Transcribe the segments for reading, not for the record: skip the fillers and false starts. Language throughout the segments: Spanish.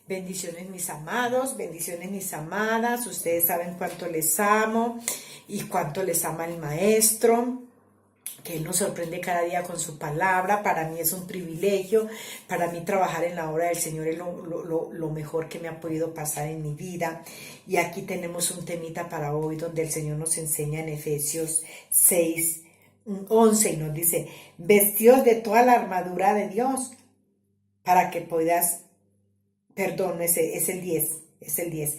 Bendiciones mis amados, bendiciones mis amadas. Ustedes saben cuánto les amo y cuánto les ama el Maestro, que Él nos sorprende cada día con su palabra. Para mí es un privilegio, para mí trabajar en la obra del Señor es lo mejor que me ha podido pasar en mi vida. Y aquí tenemos un temita para hoy donde el Señor nos enseña en Efesios 6:11 y nos dice: vestidos de toda la armadura de Dios para que puedas... Perdón, es el 10.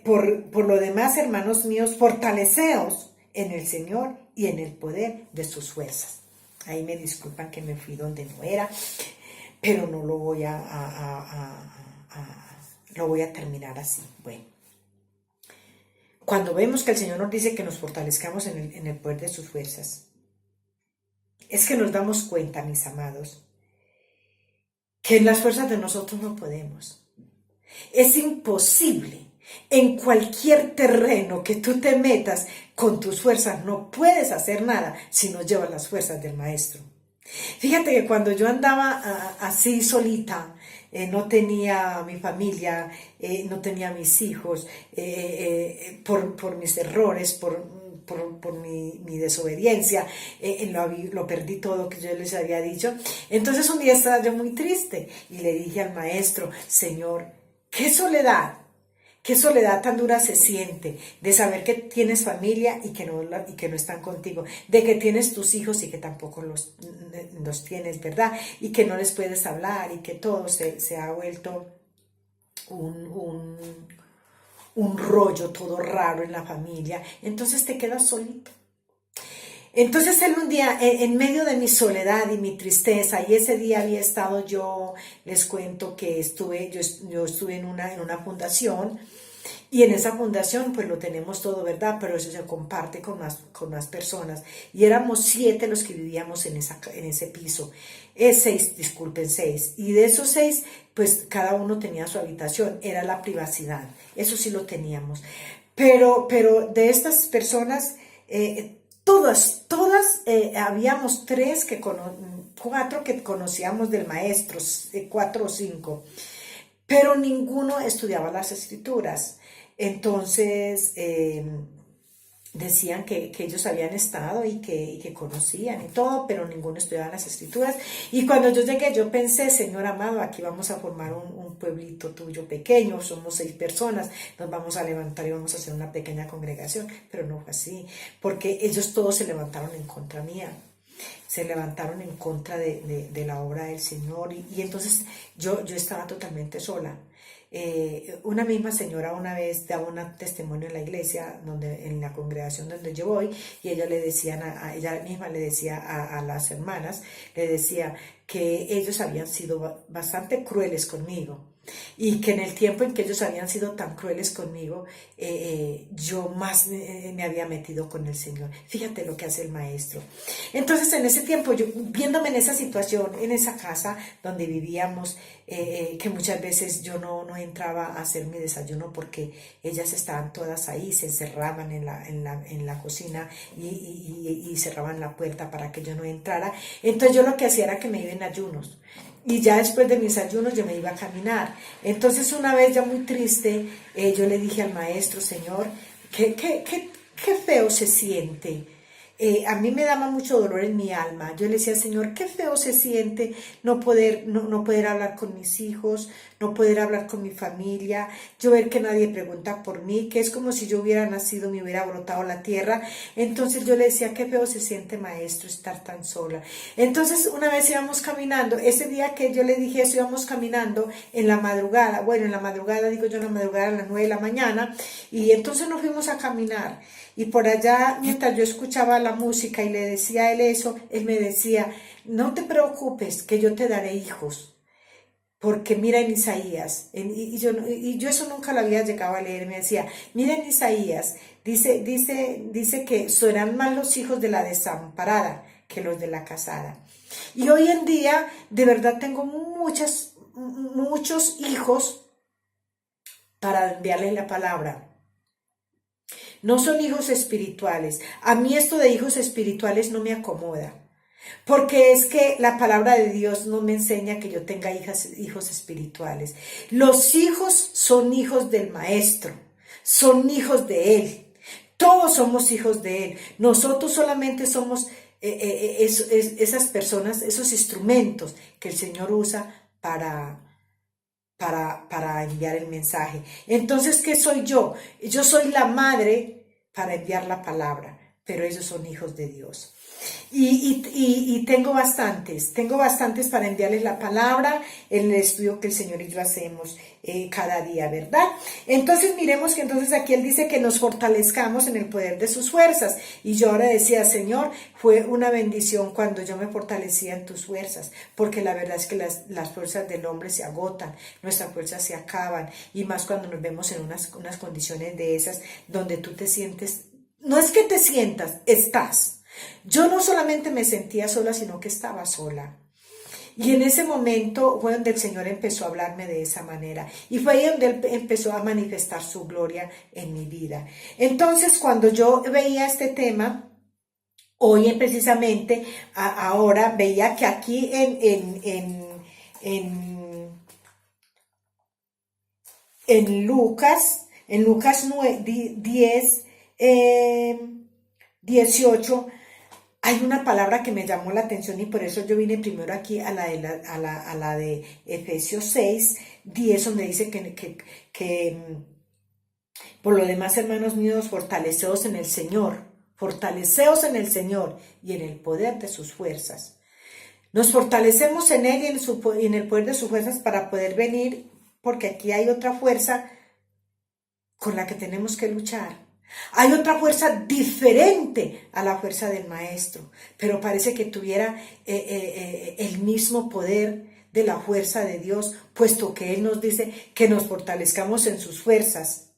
Por lo demás, hermanos míos, fortaleceos en el Señor y en el poder de sus fuerzas. Ahí me disculpan que me fui donde no era, pero no lo voy lo voy a terminar así. Bueno, cuando vemos que el Señor nos dice que nos fortalezcamos en el poder de sus fuerzas, es que nos damos cuenta, mis amados, que en las fuerzas de nosotros no podemos. Es imposible. En cualquier terreno que tú te metas con tus fuerzas, no puedes hacer nada si no llevas las fuerzas del Maestro. Fíjate que cuando yo andaba así solita, no tenía mi familia, no tenía mis hijos, por mis errores, por mi desobediencia, lo perdí todo que yo les había dicho. Entonces un día estaba yo muy triste y le dije al Maestro: Señor, qué soledad tan dura se siente de saber que tienes familia y que no están contigo, de que tienes tus hijos y que tampoco los tienes, ¿verdad? Y que no les puedes hablar y que todo se ha vuelto un rollo todo raro en la familia. Entonces te quedas solito. Entonces él un día, en medio de mi soledad y mi tristeza, y ese día había estado yo, les cuento que yo estuve en una fundación, y en esa fundación pues lo tenemos todo, ¿verdad? Pero eso se comparte con más personas, y éramos 7 los que vivíamos en ese piso, 6, y de esos 6, pues cada uno tenía su habitación, era la privacidad, eso sí lo teníamos, pero de estas personas... Todas, habíamos 4 que conocíamos del Maestro, 4 o 5, pero ninguno estudiaba las Escrituras. Entonces decían que ellos habían estado y que conocían y todo, pero ninguno estudiaba las Escrituras. Y cuando yo llegué, yo pensé: Señor amado, aquí vamos a formar un pueblito tuyo pequeño, somos 6 personas, nos vamos a levantar y vamos a hacer una pequeña congregación. Pero no fue así, porque ellos todos se levantaron en contra mía, se levantaron en contra de la obra del Señor, y entonces yo estaba totalmente sola. Una misma señora una vez daba un testimonio en la iglesia, en la congregación donde yo voy, y ella misma le decía a las hermanas, le decía que ellos habían sido bastante crueles conmigo, y que en el tiempo en que ellos habían sido tan crueles conmigo, yo más me había metido con el Señor. Fíjate lo que hace el Maestro. Entonces en ese tiempo, yo viéndome en esa situación, en esa casa donde vivíamos, que muchas veces yo no entraba a hacer mi desayuno porque ellas estaban todas ahí, se encerraban en la cocina y cerraban la puerta para que yo no entrara. Entonces yo lo que hacía era que me iba en ayunos, y ya después de mis ayunos yo me iba a caminar. Entonces una vez, ya muy triste, yo le dije al Maestro: Señor, qué feo se siente. A mí me daba mucho dolor en mi alma. Yo le decía: Señor, qué feo se siente no poder hablar con mis hijos, no poder hablar con mi familia, yo ver que nadie pregunta por mí, que es como si yo hubiera nacido, me hubiera brotado la tierra. Entonces yo le decía: qué feo se siente, Maestro, estar tan sola. Entonces una vez íbamos caminando, ese día que yo le dije eso, íbamos caminando en la madrugada, en la madrugada a las 9 de la mañana, y entonces nos fuimos a caminar. Y por allá, mientras yo escuchaba la música y le decía a él eso, él me decía: no te preocupes, que yo te daré hijos. Porque mira en Isaías, y yo eso nunca lo había llegado a leer. Me decía: mira en Isaías, dice que serán más los hijos de la desamparada que los de la casada. Y hoy en día, de verdad, tengo muchos hijos para enviarles la palabra. No son hijos espirituales. A mí esto de hijos espirituales no me acomoda. Porque es que la palabra de Dios no me enseña que yo tenga hijos espirituales. Los hijos son hijos del Maestro, son hijos de Él. Todos somos hijos de Él. Nosotros solamente somos esas personas, esos instrumentos que el Señor usa para enviar el mensaje. Entonces, ¿qué soy yo? Yo soy la madre para enviar la palabra, pero ellos son hijos de Dios. Y tengo bastantes para enviarles la palabra en el estudio que el Señor y yo hacemos cada día, ¿verdad? Entonces miremos que entonces aquí Él dice que nos fortalezcamos en el poder de sus fuerzas. Y yo ahora decía, Señor, fue una bendición cuando yo me fortalecía en tus fuerzas, porque la verdad es que las fuerzas del hombre se agotan, nuestras fuerzas se acaban, y más cuando nos vemos en unas condiciones de esas donde tú te sientes, no es que te sientas, estás. Yo no solamente me sentía sola, sino que estaba sola. Y en ese momento fue donde el Señor empezó a hablarme de esa manera. Y fue ahí donde Él empezó a manifestar su gloria en mi vida. Entonces, cuando yo veía este tema, hoy precisamente, ahora veía que aquí en Lucas 10, 18, hay una palabra que me llamó la atención y por eso yo vine primero aquí a la de Efesios 6, 10, donde dice que por lo demás, hermanos míos, fortaleceos en el Señor y en el poder de sus fuerzas. Nos fortalecemos en Él y en el poder de sus fuerzas para poder venir, porque aquí hay otra fuerza con la que tenemos que luchar. Hay otra fuerza diferente a la fuerza del Maestro, pero parece que tuviera el mismo poder de la fuerza de Dios, puesto que Él nos dice que nos fortalezcamos en sus fuerzas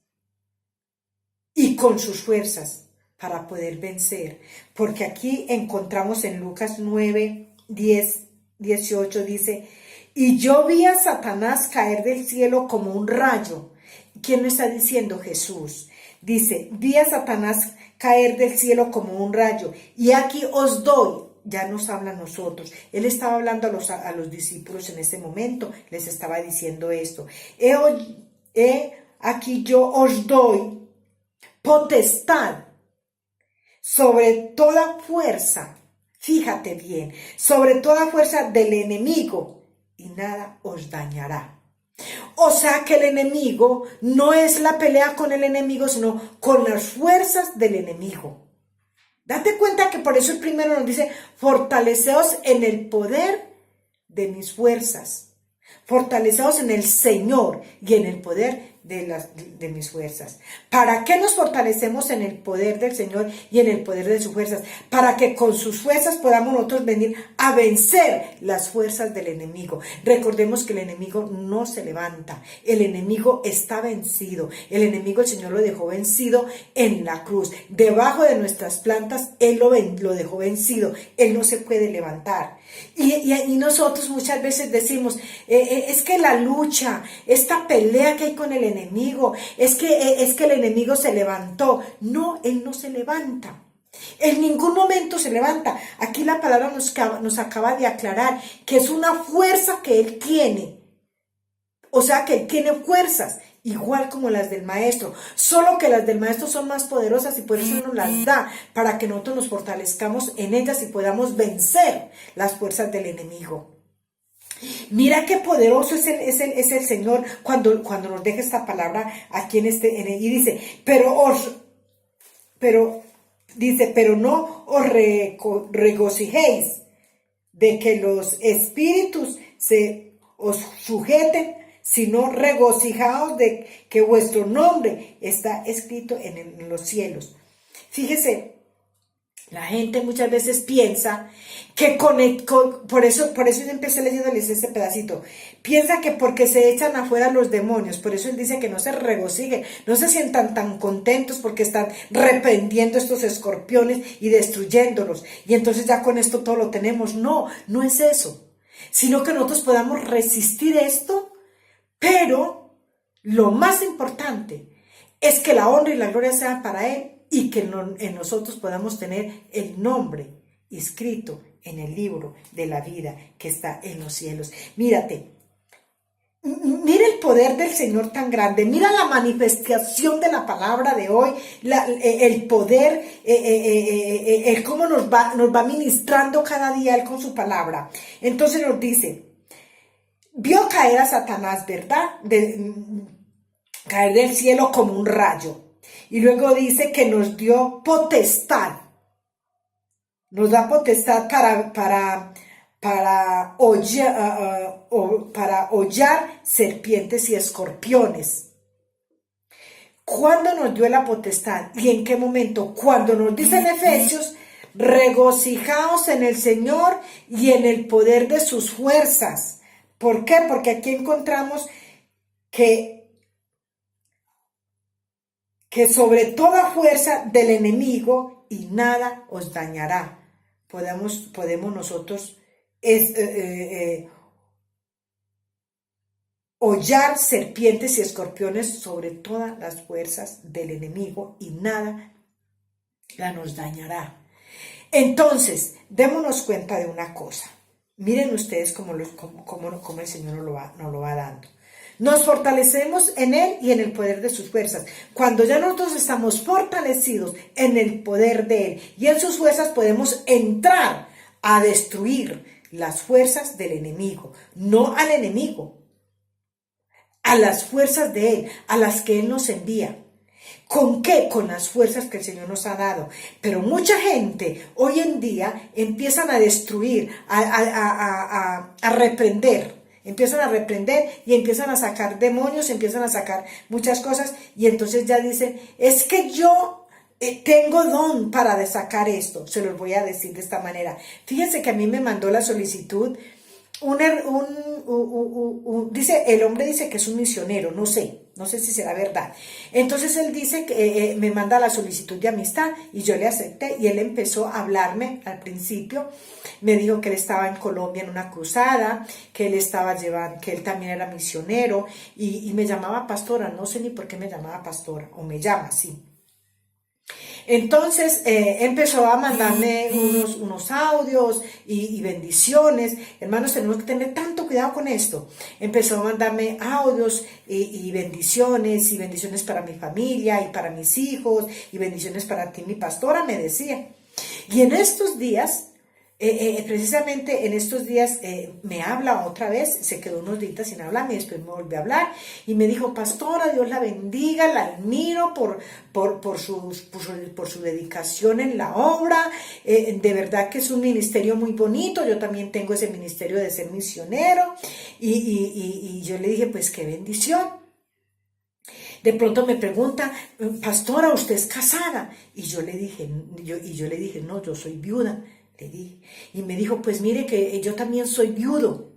y con sus fuerzas para poder vencer. Porque aquí encontramos en Lucas 9, 10, 18, dice, y yo vi a Satanás caer del cielo como un rayo. ¿Quién lo está diciendo? Jesús. Dice, vi a Satanás caer del cielo como un rayo, y aquí os doy, ya nos habla a nosotros, Él estaba hablando a los discípulos en ese momento, les estaba diciendo esto, aquí yo os doy potestad sobre toda fuerza, fíjate bien, sobre toda fuerza del enemigo, y nada os dañará. O sea que el enemigo no es la pelea con el enemigo, sino con las fuerzas del enemigo. Date cuenta que por eso el primero nos dice, fortaleceos en el poder de mis fuerzas. Fortaleceos en el Señor y en el poder de mis fuerzas. ¿Para qué nos fortalecemos en el poder del Señor y en el poder de sus fuerzas? Para que con sus fuerzas podamos nosotros venir a vencer las fuerzas del enemigo. Recordemos que el enemigo no se levanta, el enemigo está vencido, el enemigo el Señor lo dejó vencido en la cruz, debajo de nuestras plantas Él lo dejó vencido, Él no se puede levantar. Y nosotros muchas veces decimos, es que la lucha, esta pelea que hay con el enemigo, es que el enemigo se levantó. No, Él no se levanta. En ningún momento se levanta. Aquí la palabra nos acaba de aclarar que es una fuerza que Él tiene. O sea que Él tiene fuerzas, igual como las del Maestro, solo que las del Maestro son más poderosas y por eso nos las da, para que nosotros nos fortalezcamos en ellas y podamos vencer las fuerzas del enemigo. Mira qué poderoso es el Señor cuando nos deja esta palabra aquí y dice, pero no os regocijéis de que los espíritus os sujeten, sino regocijaos de que vuestro nombre está escrito en los cielos. Fíjese, la gente muchas veces piensa que por eso yo empecé leyéndoles ese pedacito, piensa que porque se echan afuera los demonios, por eso Él dice que no se regocijen, no se sientan tan contentos porque están reprendiendo estos escorpiones y destruyéndolos, y entonces ya con esto todo lo tenemos. No es eso, sino que nosotros podamos resistir esto, pero lo más importante es que la honra y la gloria sean para Él, y que en nosotros podamos tener el nombre escrito en el libro de la vida que está en los cielos. Mírate. Mira el poder del Señor tan grande, mira la manifestación de la palabra de hoy, el poder, el cómo nos va ministrando cada día Él con su palabra. Entonces nos dice, vio caer a Satanás, ¿verdad? Caer del cielo como un rayo. Y luego dice que nos dio potestad, nos da potestad para hollar serpientes y escorpiones. ¿Cuándo nos dio la potestad? ¿Y en qué momento? Cuando nos dice en Efesios, regocijaos en el Señor y en el poder de sus fuerzas. ¿Por qué? Porque aquí encontramos que sobre toda fuerza del enemigo y nada os dañará. Podemos nosotros hollar serpientes y escorpiones sobre todas las fuerzas del enemigo y nada nos dañará. Entonces, démonos cuenta de una cosa. Miren ustedes cómo el Señor nos lo va dando. Nos fortalecemos en Él y en el poder de sus fuerzas. Cuando ya nosotros estamos fortalecidos en el poder de Él y en sus fuerzas, podemos entrar a destruir las fuerzas del enemigo. No al enemigo, a las fuerzas de Él, a las que Él nos envía. ¿Con qué? Con las fuerzas que el Señor nos ha dado. Pero mucha gente hoy en día empiezan a destruir, a reprender. Empiezan a reprender y empiezan a sacar demonios, empiezan a sacar muchas cosas y entonces ya dicen, es que yo tengo don para sacar esto. Se los voy a decir de esta manera. Fíjense que a mí me mandó la solicitud, dice, el hombre dice que es un misionero, no sé si será verdad. Entonces él dice que me manda la solicitud de amistad y yo le acepté y él empezó a hablarme al principio. Me dijo que él estaba en Colombia en una cruzada, que él también era misionero y me llamaba pastora. No sé ni por qué me llamaba pastora, o me llama así. Entonces empezó a mandarme unos audios y bendiciones. Hermanos, tenemos que tener tanto cuidado con esto. Empezó a mandarme audios y bendiciones para mi familia y para mis hijos, y bendiciones para ti, mi pastora, me decía. Y en estos días, precisamente en estos días me habla otra vez, se quedó unos días sin hablarme y después me volvió a hablar y me dijo, pastora, Dios la bendiga, la admiro por su dedicación en la obra, de verdad que es un ministerio muy bonito, yo también tengo ese ministerio de ser misionero y yo le dije, pues qué bendición. De pronto me pregunta, pastora, ¿usted es casada? Y yo le dije, no, yo soy viuda. Le dije. Y me dijo, pues mire que yo también soy viudo.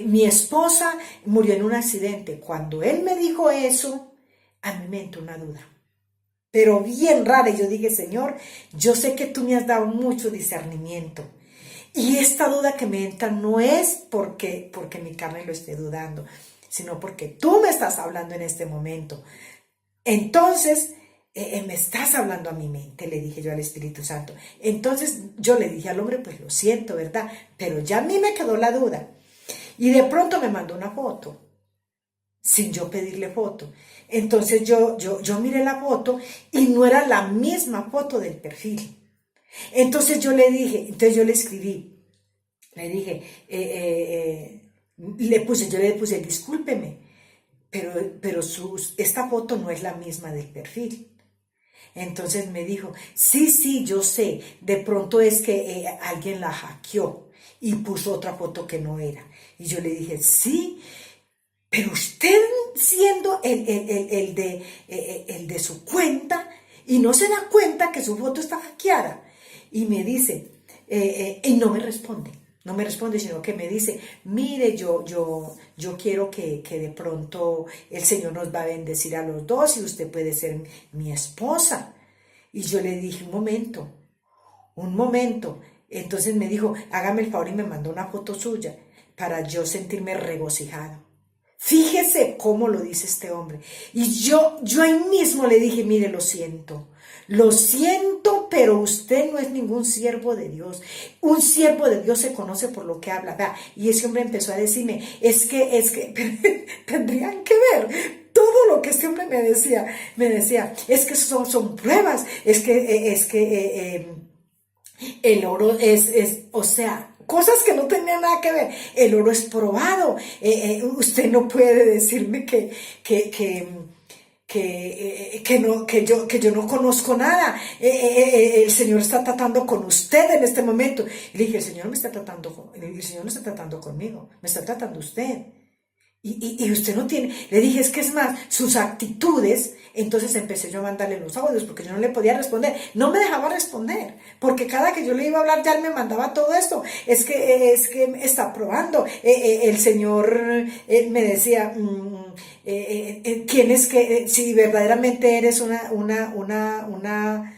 Mi esposa murió en un accidente. Cuando él me dijo eso, a mí me entró una duda, pero bien rara. Y yo dije, Señor, yo sé que tú me has dado mucho discernimiento. Y esta duda que me entra no es porque mi carne lo esté dudando, sino porque tú me estás hablando en este momento. Entonces, me estás hablando a mi mente, le dije yo al Espíritu Santo. Entonces yo le dije al hombre, pues lo siento, ¿verdad? Pero ya a mí me quedó la duda. Y de pronto me mandó una foto, sin yo pedirle foto. Entonces yo miré la foto y no era la misma foto del perfil. Entonces yo le escribí, le dije, yo le puse, discúlpeme, pero esta foto no es la misma del perfil. Entonces me dijo, sí, yo sé, de pronto es que alguien la hackeó y puso otra foto que no era. Y yo le dije, sí, pero usted siendo el de su cuenta y no se da cuenta que su foto está hackeada. Y me dice, y no me responde, sino que me dice, mire, yo quiero que de pronto el Señor nos va a bendecir a los dos y usted puede ser mi esposa. Y yo le dije, un momento. Entonces me dijo, hágame el favor, y me mandó una foto suya para yo sentirme regocijado. Fíjese cómo lo dice este hombre. Y yo ahí mismo le dije, mire, lo siento, pero usted no es ningún siervo de Dios. Un siervo de Dios se conoce por lo que habla. Vea, y ese hombre empezó a decirme, es que, tendrían que ver todo lo que este hombre me decía, es que son pruebas, el oro o sea, cosas que no tenían nada que ver. El oro es probado. Usted no puede decirme que yo no conozco nada. El Señor está tratando con usted en este momento. Y le dije, el Señor no está tratando conmigo, me está tratando usted. Y usted no tiene, le dije, es que es más, sus actitudes. Entonces empecé yo a mandarle los audios porque yo no le podía responder, no me dejaba responder, porque cada que yo le iba a hablar ya él me mandaba todo esto, es que está probando, el Señor me decía, tienes que, si verdaderamente eres una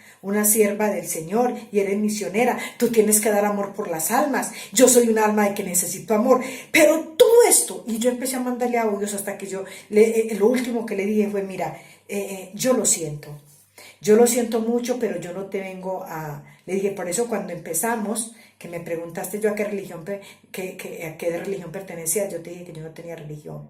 sierva del Señor y eres misionera, tú tienes que dar amor por las almas. Yo soy un alma de que necesito amor, pero todo esto, y yo empecé a mandarle audios hasta que lo último que le dije fue, mira, yo lo siento mucho, pero yo no te vengo le dije, por eso cuando empezamos, que me preguntaste yo a qué religión pertenecía, yo te dije que yo no tenía religión.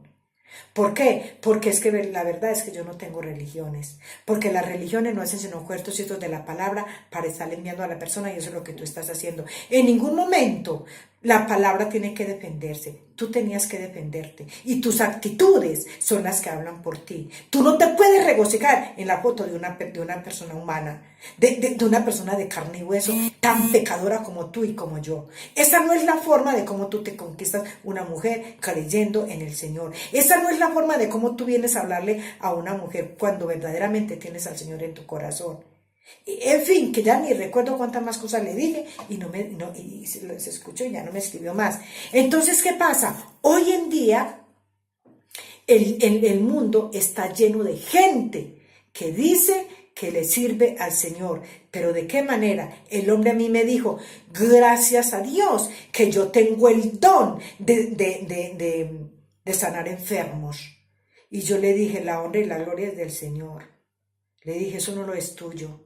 ¿Por qué? Porque es que la verdad es que yo no tengo religiones, porque las religiones no hacen sino cuertos de la palabra para estar enviando a la persona, y eso es lo que tú estás haciendo. En ningún momento la palabra tiene que defenderse, tú tenías que defenderte, y tus actitudes son las que hablan por ti. Tú no te puedes regocijar en la foto de una persona humana, de una persona de carne y hueso, tan pecadora como tú y como yo. Esa no es la forma de cómo tú te conquistas una mujer creyendo en el Señor. Esa no es la forma de cómo tú vienes a hablarle a una mujer cuando verdaderamente tienes al Señor en tu corazón. En fin, que ya ni recuerdo cuántas más cosas le dije y se escuchó y ya no me escribió más. Entonces, ¿qué pasa? Hoy en día el mundo está lleno de gente que dice que le sirve al Señor, pero ¿de qué manera? El hombre a mí me dijo, gracias a Dios que yo tengo el don de sanar enfermos. Y yo le dije, la honra y la gloria es del Señor. Le dije, eso no lo es tuyo.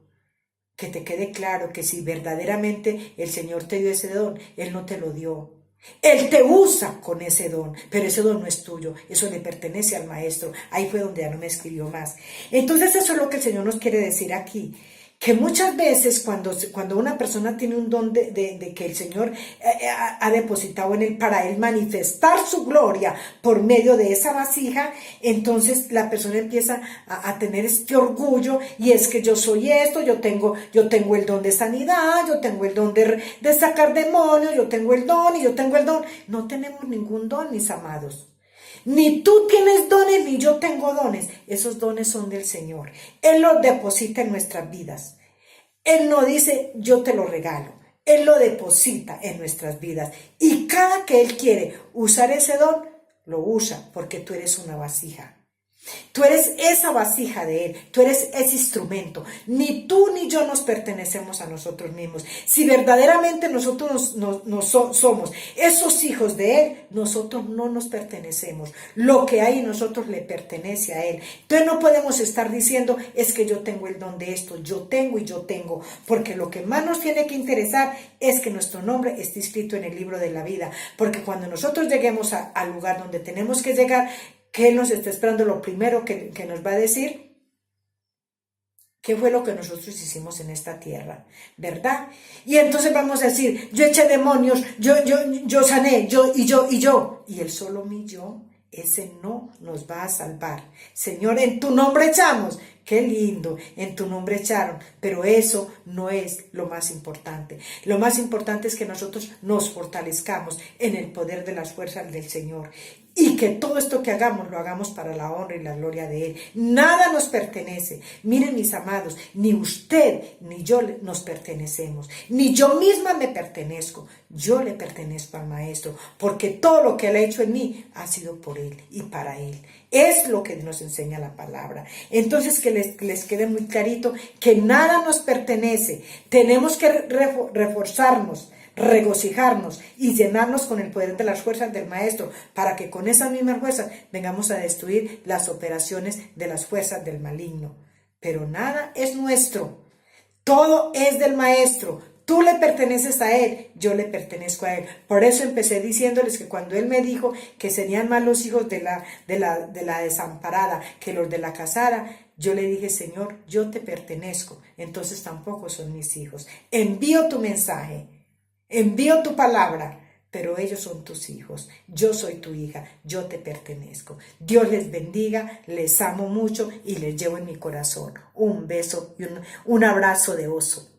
Que te quede claro que si verdaderamente el Señor te dio ese don, Él no te lo dio. Él te usa con ese don, pero ese don no es tuyo, eso le pertenece al maestro. Ahí fue donde ya no me escribió más. Entonces eso es lo que el Señor nos quiere decir aquí, que muchas veces cuando una persona tiene un don de que el Señor ha depositado en él para él manifestar su gloria por medio de esa vasija, entonces la persona empieza a tener este orgullo, y es que yo soy esto, yo tengo el don de sanidad, yo tengo el don de sacar demonios, yo tengo el don y yo tengo el don. No tenemos ningún don, mis amados. Ni tú tienes dones, ni yo tengo dones. Esos dones son del Señor. Él los deposita en nuestras vidas. Él no dice, yo te lo regalo. Él lo deposita en nuestras vidas. Y cada que Él quiere usar ese don, lo usa, porque tú eres una vasija. Tú eres esa vasija de Él, tú eres ese instrumento. Ni tú ni yo nos pertenecemos a nosotros mismos. Si verdaderamente nosotros somos esos hijos de Él, nosotros no nos pertenecemos. Lo que hay en nosotros le pertenece a Él. Entonces no podemos estar diciendo, es que yo tengo el don de esto, yo tengo y yo tengo. Porque lo que más nos tiene que interesar es que nuestro nombre esté escrito en el libro de la vida. Porque cuando nosotros lleguemos al lugar donde tenemos que llegar, que Él nos está esperando, lo primero que nos va a decir, ¿qué fue lo que nosotros hicimos en esta tierra? ¿Verdad? Y entonces vamos a decir, yo eché demonios, yo sané, yo. Y el solo mi yo, ese no nos va a salvar. Señor, en tu nombre echamos. Qué lindo, en tu nombre echaron, pero eso no es lo más importante. Lo más importante es que nosotros nos fortalezcamos en el poder de las fuerzas del Señor, y que todo esto que hagamos, lo hagamos para la honra y la gloria de Él. Nada nos pertenece. Miren, mis amados, ni usted ni yo nos pertenecemos, ni yo misma me pertenezco. Yo le pertenezco al Maestro, porque todo lo que Él ha hecho en mí ha sido por Él y para Él. Es lo que nos enseña la palabra. Entonces, que les quede muy clarito que nada nos pertenece. Tenemos que reforzarnos, regocijarnos y llenarnos con el poder de las fuerzas del Maestro, para que con esas mismas fuerzas vengamos a destruir las operaciones de las fuerzas del maligno. Pero nada es nuestro. Todo es del maestro. Tú le perteneces a él, yo le pertenezco a él. Por eso empecé diciéndoles que cuando él me dijo que serían más los hijos de la desamparada que los de la casada, yo le dije, Señor, yo te pertenezco, entonces tampoco son mis hijos. Envío tu mensaje, envío tu palabra, pero ellos son tus hijos. Yo soy tu hija, yo te pertenezco. Dios les bendiga, les amo mucho y les llevo en mi corazón un beso y un abrazo de oso.